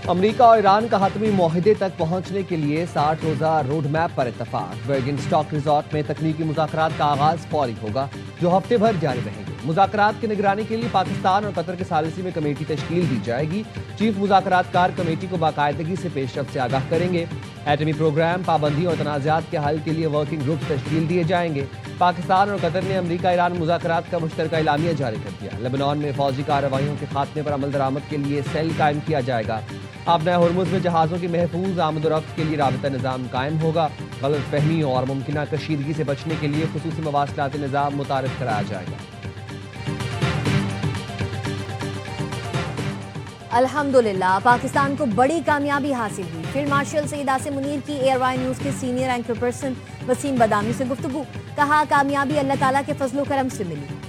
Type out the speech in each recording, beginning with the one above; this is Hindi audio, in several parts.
अमेरिका और ईरान का हतमी मुआहदे तक पहुंचने के लिए 60 रोजा रोड मैप पर इत्तफाक। बर्गिनस्टॉक रिजॉर्ट में तकनीकी मुज़ाकरात का आगाज फौरी होगा, जो हफ्ते भर जारी रहेंगे। मुज़ाकरात की निगरानी के लिए पाकिस्तान और कतर के सालिसी में कमेटी तश्कील दी जाएगी। चीफ मुज़ाकरातकार कमेटी को बाकायदगी से पेशरफ्त से आगाह करेंगे। एटमी प्रोग्राम, पाबंदी और तनाज़ात के हल के लिए वर्किंग ग्रुप तश्कील दिए जाएंगे। पाकिस्तान और कतर ने अमेरिका ईरान मुज़ाकरात का मुश्तरका एलामिया जारी कर दिया। लेबनान में फौजी कार्रवाइयों के खात्मे पर अमल दरामद के लिए सेल कायम किया जाएगा। आपना हुर्मुज़ में जहाज़ों की महफूज आमद-ओ-रफ्त के लिए राबिता निज़ाम कायम होगा। गलत फहमी और मुमकिन कशीदगी से बचने के लिए खुसूसी मवासलाती निज़ाम मुतारिफ कराया जाएगा। अल्हम्दुलिल्लाह, पाकिस्तान को बड़ी कामयाबी हासिल हुई। फील्ड मार्शल सैयद आसिम मुनीर की ARY न्यूज़ के सीनियर एंकर पर्सन वसीम बदामी से गुफ्तगू। कहा, कामयाबी अल्लाह ताला के फजलो करम से मिली।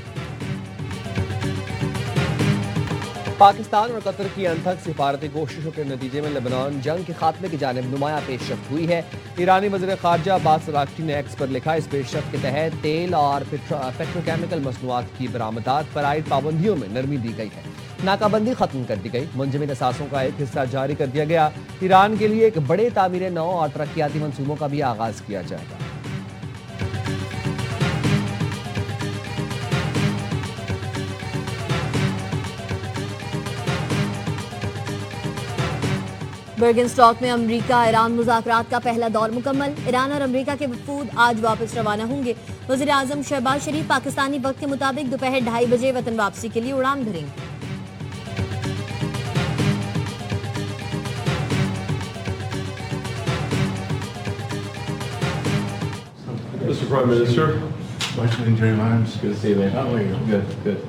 पाकिस्तान और कतर की अनथक सिफारती कोशिशों के नतीजे में लेबनान जंग के खात्मे की जानिब नुमाया पेशरफ्त हुई है। ईरानी वज़ीर ख़ारजा अब्बास अराग़ची ने एक्स पर लिखा, इस पेशरफ्त के तहत तेल और पेट्रोकेमिकल मसनूआत की बरामदात पर आयद पाबंदियों में नरमी दी गई है। नाकाबंदी खत्म कर दी गई। मुंजमद असासों का एक हिस्सा जारी कर दिया गया। ईरान के लिए एक बड़े तामीर नौ और तरक्याती मंसूबों का भी आगाज किया जाएगा। बर्गिनस्टॉक में अमेरिका ईरान मुज़ाकरात का पहला दौर मुकम्मल। ईरान और अमेरिका के वफूद आज वापस रवाना होंगे। वज़ीर आज़म शहबाज शरीफ पाकिस्तानी वक्त के मुताबिक दोपहर 2:30 बजे वतन वापसी के लिए उड़ान भरेंगे। Mr. Prime Minister. Washington, Jerry Lyons. Good to see you, man. How are you? Good, good.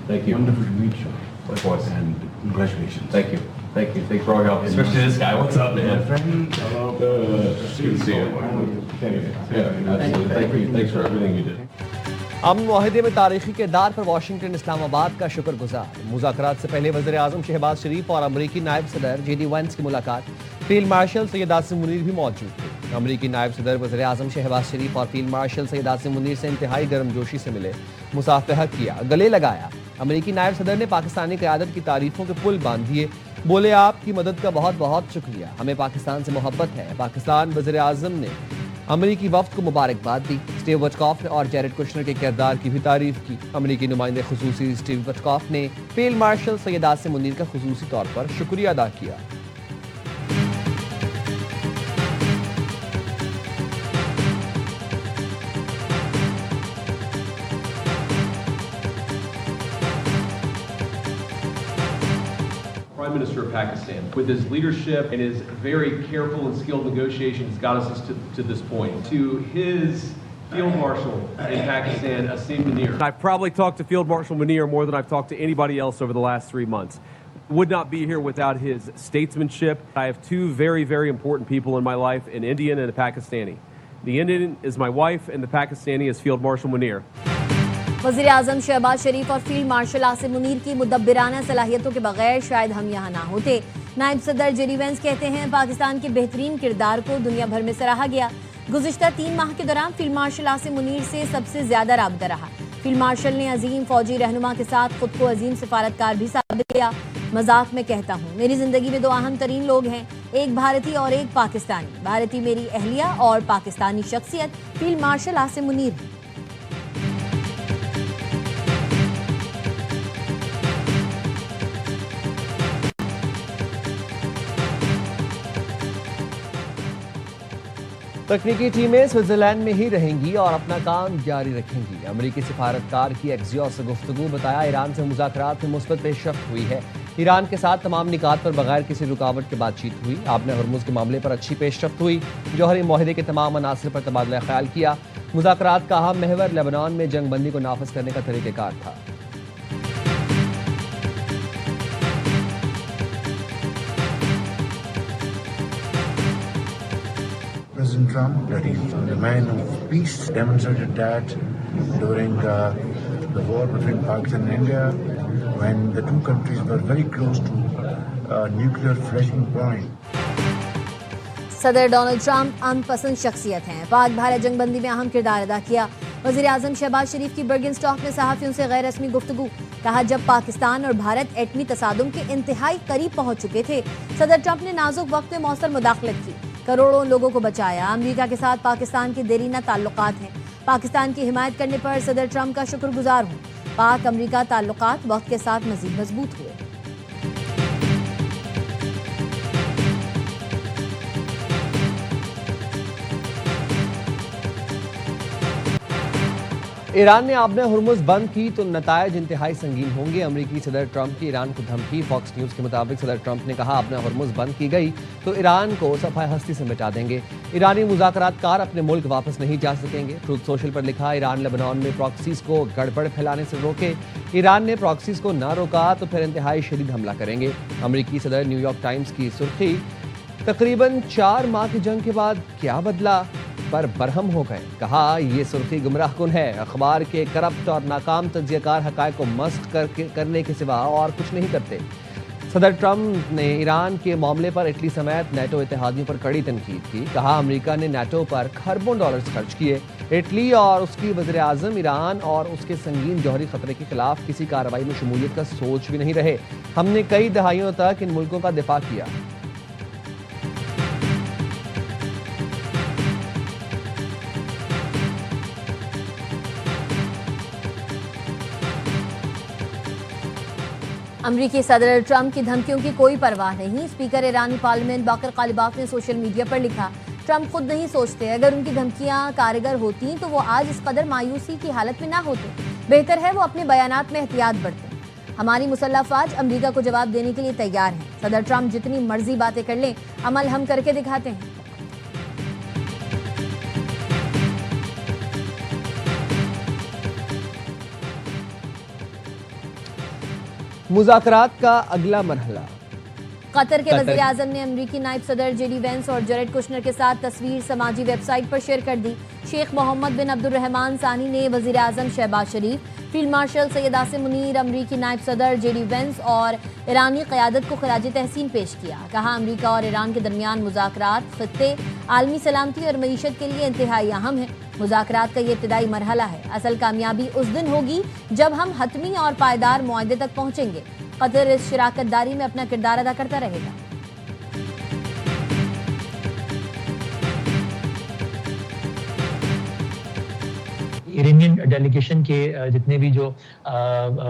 Thank you. Wonderful to meet you. Likewise. And congratulations. Thank you. Thank you. Thanks for all your help. Especially this guy. What's up, My man? friend. Hello. Good to see you. Yeah, absolutely. Thank you. Thanks for everything you did. अमन मुआहदे में तारीखी किरदार पर वाशिंगटन इस्लामाबाद का शुक्रगुजार। मुज़ाकरात से पहले वज़ीर आज़म शहबाज शरीफ और अमरीकी नायब सदर JD Vance की मुलाकात। फील्ड मार्शल सैयद आसिम मुनीर भी मौजूद थे। अमरीकी नायब सदर वज़ीर आज़म शहबाज शरीफ और फील्ड मार्शल सैयद आसिम मुनीर से इंतहाई गर्मजोशी से मिले, मुसाफहा किया, गले लगाया। अमरीकी नायब सदर ने पाकिस्तानी क़यादत की तारीफों के पुल बांध दिए। बोले, आपकी मदद का बहुत बहुत शुक्रिया, हमें पाकिस्तान से मोहब्बत है। पाकिस्तान वज़ीर आज़म ने अमरीकी वफ्द को मुबारकबाद दी। स्टीव विटकॉफ और जैरेड कुशनर के किरदार की भी तारीफ की। अमरीकी नुमाइंदे खुसूसी स्टीव विटकॉफ ने फील्ड मार्शल सैयद आसिम मुनीर का खुसूसी तौर पर शुक्रिया अदा किया। Prime Minister of Pakistan, with his leadership and his very careful and skilled negotiations, got us to this point. To his Field Marshal in Pakistan, Asim Munir. I've probably talked to Field Marshal Munir more than I've talked to anybody else over the last 3 months. Would not be here without his statesmanship. I have two very, very important people in my life, an Indian and a Pakistani. The Indian is my wife and the Pakistani is Field Marshal Munir. वज़ीर आज़म शहबाज शरीफ और फील्ड मार्शल आसिम मुनीर की मुदब्बिराना सलाहियतों के बगैर शायद हम यहाँ ना होते। नायब सदर JD Vance कहते हैं, पाकिस्तान के बेहतरीन किरदार को दुनिया भर में सराहा गया। गुज़िश्ता 3 माह के दौरान फील्ड मार्शल आसिम मुनीर से सबसे ज्यादा राबता रहा। फील्ड मार्शल ने अजीम फौजी रहनुमा के साथ खुद को अजीम सिफारतकार भी साबित किया। मजाक में कहता हूँ, मेरी जिंदगी में 2 अहम तरीन लोग हैं, एक भारतीय और एक पाकिस्तानी। भारतीय मेरी अहलिया और पाकिस्तानी शख्सियत फील्ड मार्शल आसिम मुनीर। तकनीकी टीमें स्विट्जरलैंड में ही रहेंगी और अपना काम जारी रखेंगी। अमरीकी सिफारतकार की एक्सियोस से गुफ्तगू। बताया, ईरान से मुज़ाकरात में मुस्बत पेशरफ्त हुई है। ईरान के साथ तमाम निकात पर बगैर किसी रुकावट के बातचीत हुई। आपने हुर्मुज़ के मामले पर अच्छी पेशरफ्त हुई। जौहरी मुआहदे के तमाम अनासर पर तबादला ख्याल किया। मुज़ाकरात का अहम महवर लेबनान में जंग बंदी को नाफिज करने का तरीक़ेकार था। President Trump, that he's a man of peace, demonstrated that during the war between Pakistan and India, when the two countries were very close to nuclear flashing point. सदर डोनाल्ड ट्रंप अमन पसंद शख्सियत हैं। पाक भारत जंगबंदी में अहम किरदार अदा किया। वज़ीर आज़म शहबाज शरीफ की बर्गिनस्टॉक में सहाफ़ियों से गैर रस्मी गुफ्तगू। कहा, जब पाकिस्तान और भारत एटमी तसादुम के इंतहाई करीब पहुंच चुके थे, सदर ट्रंप ने नाजुक वक्त में मौसर मुदाखलत की, करोड़ों लोगों को बचाया। अमेरिका के साथ पाकिस्तान के देरीना ताल्लुकात हैं। पाकिस्तान की हिमायत करने पर सदर ट्रंप का शुक्रगुजार हूँ। पाक अमेरिका ताल्लुकात वक्त के साथ मजीद मजबूत हुए। ईरान ने आबने हुर्मुज़ बंद की तो नतायज इंतहाई संगीन होंगे। अमरीकी सदर ट्रंप की ईरान को धमकी। फॉक्स न्यूज़ के मुताबिक सदर ट्रंप ने कहा, आबने हुर्मुज़ बंद की गई तो ईरान को सफाए हस्ती से मिटा देंगे। ईरानी मुज़ाकरातकार अपने मुल्क वापस नहीं जा सकेंगे। ट्रूथ सोशल पर लिखा, ईरान लेबनान में प्रॉक्सीज को गड़बड़ फैलाने से रोके। ईरान ने प्रॉक्सीज को ना रोका तो फिर इंतहाई शदीद हमला करेंगे। अमरीकी सदर न्यूयॉर्क टाइम्स की सुर्खी, तकरीबन 4 माह की जंग के बाद क्या बदला पर बरहम हो गए। कहा, ये सुर्खी गुमराहकुन है। अखबार के करप्ट और नाकाम तज्जियाकार हकायक को मस्ख करने के सिवा और कुछ नहीं करते। सदर ट्रंप ने ईरान के मामले पर इटली समेत नेटो इत्तेहादियों पर कड़ी तनकीद की। कहा, अमेरिका ने नेटो पर खरबों डॉलर्स खर्च किए। इटली और उसकी वज़ीर आज़म ईरान और उसके संगीन जौहरी खतरे के खिलाफ किसी कार्रवाई में शमूलियत का सोच भी नहीं रहे। हमने कई दहाइयों तक इन मुल्कों का दिफा किया। अमरीकी सदर ट्रंप की धमकियों की कोई परवाह नहीं। स्पीकर ईरानी पार्लियामेंट बाकर कालिबाफ ने सोशल मीडिया पर लिखा, ट्रंप खुद नहीं सोचते, अगर उनकी धमकियां कारगर होती तो वो आज इस कदर मायूसी की हालत में ना होते। बेहतर है वो अपने बयानात में एहतियात बरतें। हमारी मुसल्लह अफवाज अमरीका को जवाब देने के लिए तैयार हैं। सदर ट्रंप जितनी मर्जी बातें कर लें, अमल हम करके दिखाते हैं। मुज़ाकरात का अगला मरहला। कतर के वज़ीर आज़म ने अमरीकी नायब सदर जेडी वेंस और जरेड कुशनर के साथ तस्वीर समाजी वेबसाइट पर शेयर कर दी। शेख मोहम्मद बिन अब्दुर्रहमान सानी ने वज़ीर आज़म शहबाज शरीफ, फील्ड मार्शल सैयद आसिम मुनीर, अमरीकी नायब सदर जेडी वेंस और ईरानी क़यादत को खिराज तहसीन पेश किया। कहा, अमरीका और ईरान के दरमियान मुज़ाकरात ख़ित्ते, आलमी सलामती और मईशत के लिए इंतहाई अहम है। मुज़ाकरात का ये इब्तिदाई मरहला है। असल कामयाबी उस दिन होगी जब हम हतमी और पायदार मुआहदे तक पहुँचेंगे। कतर इस शराकतदारी में अपना किरदार अदा करता रहेगा। इरानियन डेलीगेशन के जितने भी जो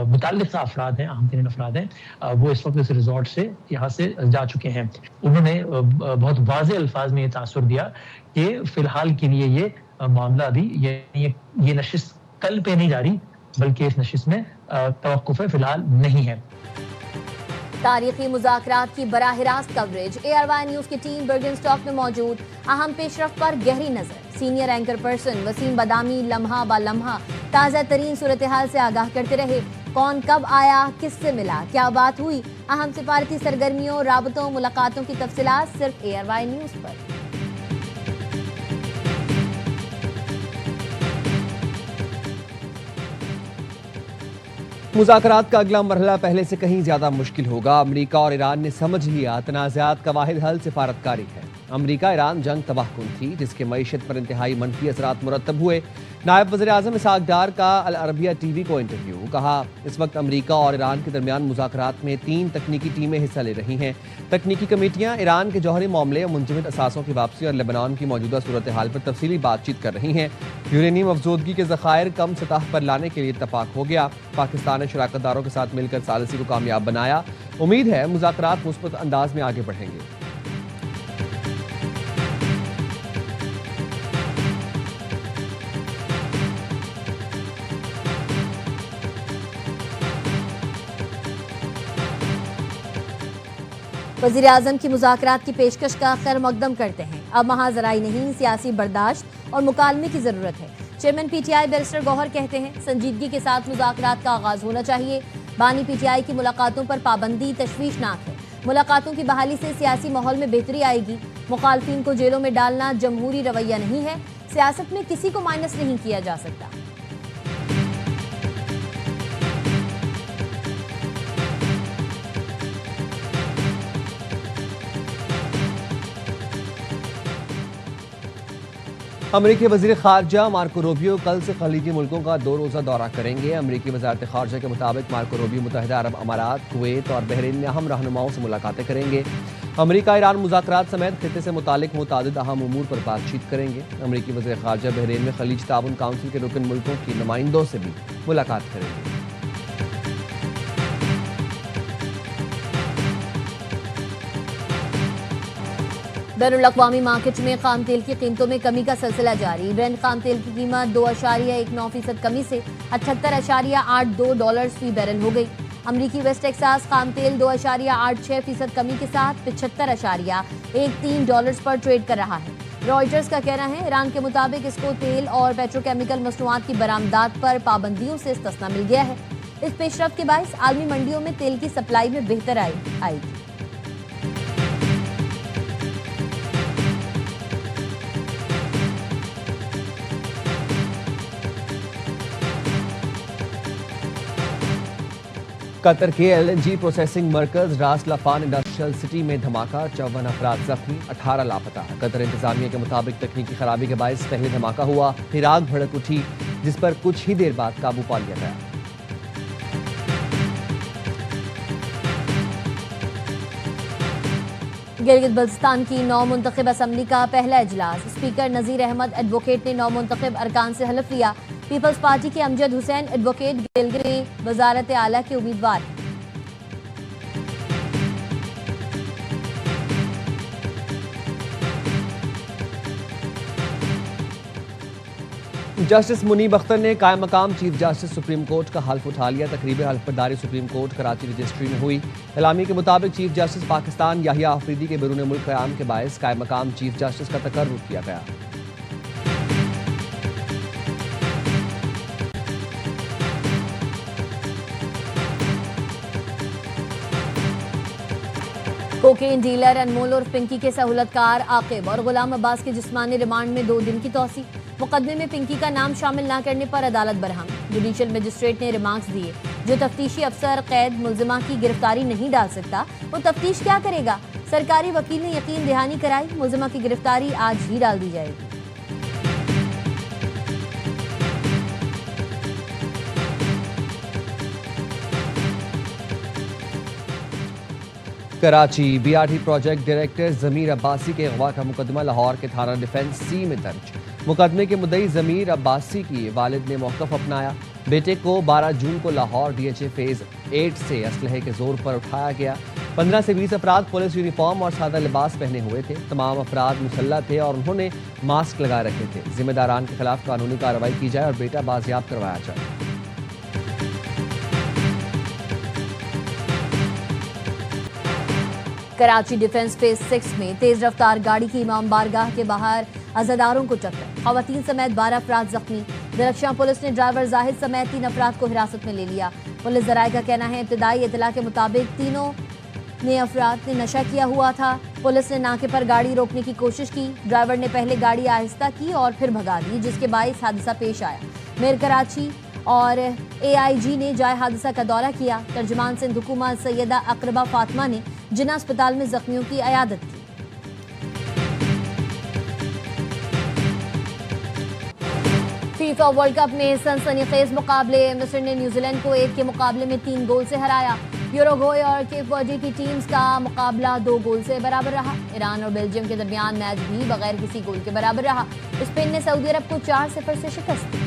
मुताल्लिक़ अफराद हैं, अहम तरीन अफराद हैं, वो इस वक्त इस रिजॉर्ट से यहाँ से जा चुके हैं। उन्होंने बहुत वाज़ेह अल्फाज में ये तासुर दिया कि फ़िलहाल के लिए ये मामला अभी ये नशिस्त कल पे नहीं जा रही, बल्कि इस नशिस्त में तवक्कुफ़ फ़िलहाल नहीं है। तारीखी मुज़ाकरात की बराह रास्त कवरेज। ARY न्यूज़ की टीम बर्गनस्टॉक में मौजूद। अहम पेशरफ्त पर गहरी नजर। सीनियर एंकर पर्सन वसीम बदामी लम्हा ब लम्हा ताज़ा तरीन सूरत हाल से आगाह करते रहे। कौन कब आया, किससे मिला, क्या बात हुई, अहम सिफारती सरगर्मियों, राबतों, मुलाकातों की तफसीलात सिर्फ ARY न्यूज़ पर। मुज़ाकरात का अगला मरहला पहले से कहीं ज्यादा मुश्किल होगा। अमरीका और ईरान ने समझ लिया तनाज़ात का वाहिद हल सिफारतकारी है। अमरीका ईरान जंग तबाहकुन थी, जिसके मईशत पर इंतहाई मनफी असरात मुरतब हुए। नायब वज़ीर आज़म इसहाक डार का अल अरबिया TV को इंटरव्यू। कहा, इस वक्त अमरीका और ईरान के दरमियान मुज़ाकरात में 3 तकनीकी टीमें हिस्सा ले रही हैं। तकनीकी कमेटियाँ ईरान के जौहरी मामले, मुंजमद असासों की वापसी और लेबनान की मौजूदा सूरत हाल पर तफसीली बातचीत कर रही हैं। यूरेनियम अफजोदगी के ज़खायर कम सतह पर लाने के लिए इत्तफाक हो गया। पाकिस्तान ने शराकतदारों के साथ मिलकर सालिसी को कामयाब बनाया। उम्मीद है मुज़ाकरात मुस्बत अंदाज में आगे बढ़ेंगे। वज़ीर आज़म की मुज़ाकरात की पेशकश का खैर मकदम करते हैं। अब महाजराई नहीं, सियासी बर्दाश्त और मुकालमे की ज़रूरत है। चेयरमैन PTI बैरिस्टर गौहर कहते हैं, संजीदगी के साथ मुज़ाकरात का आगाज़ होना चाहिए। बानी PTI की मुलाकातों पर पाबंदी तशवीशनाक है। मुलाकातों की बहाली से सियासी माहौल में बेहतरी आएगी। मुखालफिन को जेलों में डालना जमहूरी रवैया नहीं है। सियासत में किसी को माइनस नहीं किया जा सकता। अमरीकी वज़ीर ख़ारजा मार्को रूबियो कल से खलीजी मुल्कों का 2 रोज़ा दौरा करेंगे। अमरीकी वज़ारत ख़ारजा के मुताबिक मार्को रूबियो मुत्तहिदा अरब अमारात, कुवैत और बहरीन में अहम रहनुमाओं से मुलाकातें करेंगे। अमरीका ईरान मुज़ाकरात समेत खित्ते से मुतालिक मुतादिद अहम उमूर पर बातचीत करेंगे। अमरीकी वज़ीर ख़ारजा बहरीन में खलीज ताउन काउंसिल के रुकन मुल्कों की नुमाइंदों से भी मुलाकात करेंगे। बैनुल-अक़वामी मार्केट में खाम तेल की कीमतों में कमी का सिलसिला जारी। ब्रेंट खाम तेल की कीमत 2.19% कमी से $78.82 फी बैरल हो गई। अमरीकी वेस्ट टेक्सास खाम तेल 2.86% कमी के साथ $75.13 पर ट्रेड कर रहा है। रॉयटर्स का कहना है ईरान के मुताबिक इसको तेल और पेट्रोकेमिकल मसनूआत की बरामदात पर पाबंदियों से इस्तिस्ना मिल गया है। इस पेशरफ के बायस आलमी मंडियों में तेल की सप्लाई में बेहतर आएगी। कतर के LNG प्रोसेसिंग मरकज रास लाफान इंडस्ट्रियल सिटी में धमाका, 54 अफराद जख्मी, 18 लापता। कतर इंतजामिया के मुताबिक तकनीकी खराबी के बायस पहले धमाका हुआ, फिर आग भड़क उठी, जिस पर कुछ ही देर बाद काबू पा लिया गया। गिलगित बल्तिस्तान की नौ मुंतखब असम्बली का पहला इजलास। स्पीकर नजीर अहमद एडवोकेट ने नौ मुंतखब अरकान से हलफ लिया। पीपल्स पार्टी के अमजद हुसैन एडवोकेट गिलगित में वजारत आला के उम्मीदवार। जस्टिस मुनीब अख्तर ने कायम मकाम चीफ जस्टिस सुप्रीम कोर्ट का हल्फ उठा लिया। तकरीब हल्फबरदारी सुप्रीम कोर्ट कराची रजिस्ट्री में हुई। एलामी के मुताबिक चीफ जस्टिस पाकिस्तान याहिया आफरीदी के बैरून मुल्क क़याम के बायस कायम मकाम चीफ जस्टिस का तकर्रुर किया गया। कोकेन डीलर अनमोल और पिंकी के सहूलतकार आकिब और गुलाम अब्बास के जिस्मानी रिमांड में 2 दिन की तौसी। मुकदमे में पिंकी का नाम शामिल न करने पर अदालत बरहम। जुडिशियल मजिस्ट्रेट ने रिमार्क्स दिए, जो तफ्तीशी अफसर कैद मुलजिमा की गिरफ्तारी नहीं डाल सकता वो तफ्तीश क्या करेगा। सरकारी वकील ने यकीन दहानी कराई, मुलजिमा की गिरफ्तारी आज ही डाल दी जाएगी। कराची BRT प्रोजेक्ट डायरेक्टर ज़मीर अब्बासी के अगवा का मुकदमा लाहौर के थाना डिफेंस C में दर्ज। मुकदमे के मुद्दई ज़मीर अब्बासी की वालिद ने मौक़िफ़ अपनाया। बेटे को 12 जून को लाहौर DHA फेज़ 8 से असलहे के जोर पर उठाया गया। 15 से 20 अफराद पुलिस यूनिफॉर्म और सादा लिबास पहने हुए थे। तमाम अफराद मुसल्लह थे और उन्होंने मास्क लगाए रखे थे। जिम्मेदारान के खिलाफ कानूनी कार्रवाई की जाए और बेटा बाजियाब करवाया जाए। कराची डिफेंस फेज 6 में तेज रफ्तार गाड़ी की इमाम बारगाह के बाहर अज़ादारों को टक्कर, खवातीन समेत 12 अफराद जख्मी। दरख्शां पुलिस ने ड्राइवर जाहिद समेत 3 अफराद को हिरासत में ले लिया। पुलिस ज़राए का कहना है इब्तदाई इतला के मुताबिक तीनों ने अफराद ने नशा किया हुआ था। पुलिस ने नाके पर गाड़ी रोकने की कोशिश की। ड्राइवर ने पहले गाड़ी आहिस्ता की और फिर भगा दी, जिसके बायस हादसा पेश आया। मेयर कराची और AIG ने जाए हादसा का दौरा किया। तर्जुमान सिंध हुकूमत सैयदा अकरबा फातिमा ने जिन्ना अस्पताल में जख्मियों की अयादत की। फीफा वर्ल्ड कप में सनसनीखेज मुकाबले। मिस्र ने न्यूजीलैंड को 1 के मुकाबले में 3 गोल से हराया। यूरुग्वे और केप वर्डे की टीम्स का मुकाबला 2 गोल से बराबर रहा। ईरान और बेल्जियम के दरमियान मैच भी बगैर किसी गोल के बराबर रहा। स्पेन ने सऊदी अरब को 4-0 से शिकस्त दी।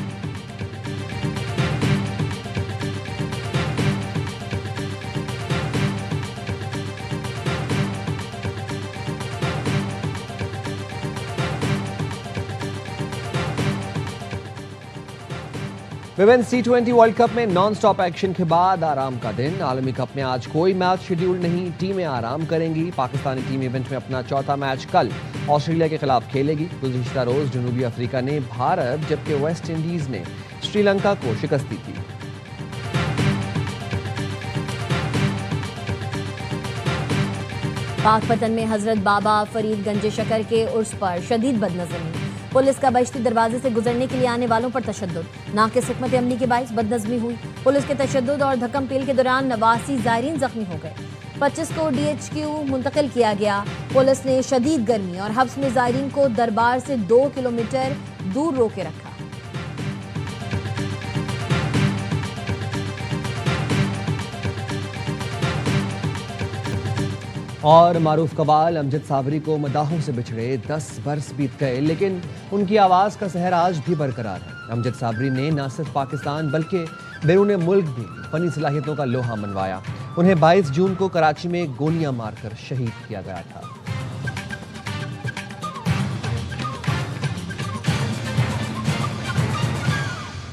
विमेंस T20 वर्ल्ड कप में नॉन स्टॉप एक्शन के बाद आराम का दिन। आलमी कप में आज कोई मैच शेड्यूल नहीं, टीमें आराम करेंगी। पाकिस्तानी टीम इवेंट में अपना चौथा मैच कल ऑस्ट्रेलिया के खिलाफ खेलेगी। गुज़िश्ता रोज जनूबी अफ्रीका ने भारत जबकि वेस्ट इंडीज ने श्रीलंका को शिकस्त दी थी। पाकपतन में हजरत बाबा फरीद गंजे शकर के उर्स पर शदीद बदनज़मी। पुलिस का बहिश्ती दरवाजे से गुजरने के लिए आने वालों पर तशद्दुद। नाक़िस हिकमत अमली के बायस बदनज़मी हुई। पुलिस के तशद्दुद और धक्कम पेल के दौरान 89 ज़ायरीन जख्मी हो गए। 25 को DHQ मुंतकिल किया गया। पुलिस ने शदीद गर्मी और हब्स में ज़ायरीन को दरबार से 2 किलोमीटर दूर रोके रखा। और मारूफ कबाल अमजद साबरी को मदाहों से बिछड़े 10 बरस बीत गए, लेकिन उनकी आवाज़ का सहर आज भी बरकरार है। अमजद साबरी ने न सिर्फ पाकिस्तान बल्कि बैरून मुल्क भी फनी सलाहियतों का लोहा मनवाया। उन्हें 22 जून को कराची में गोलियां मारकर शहीद किया गया था।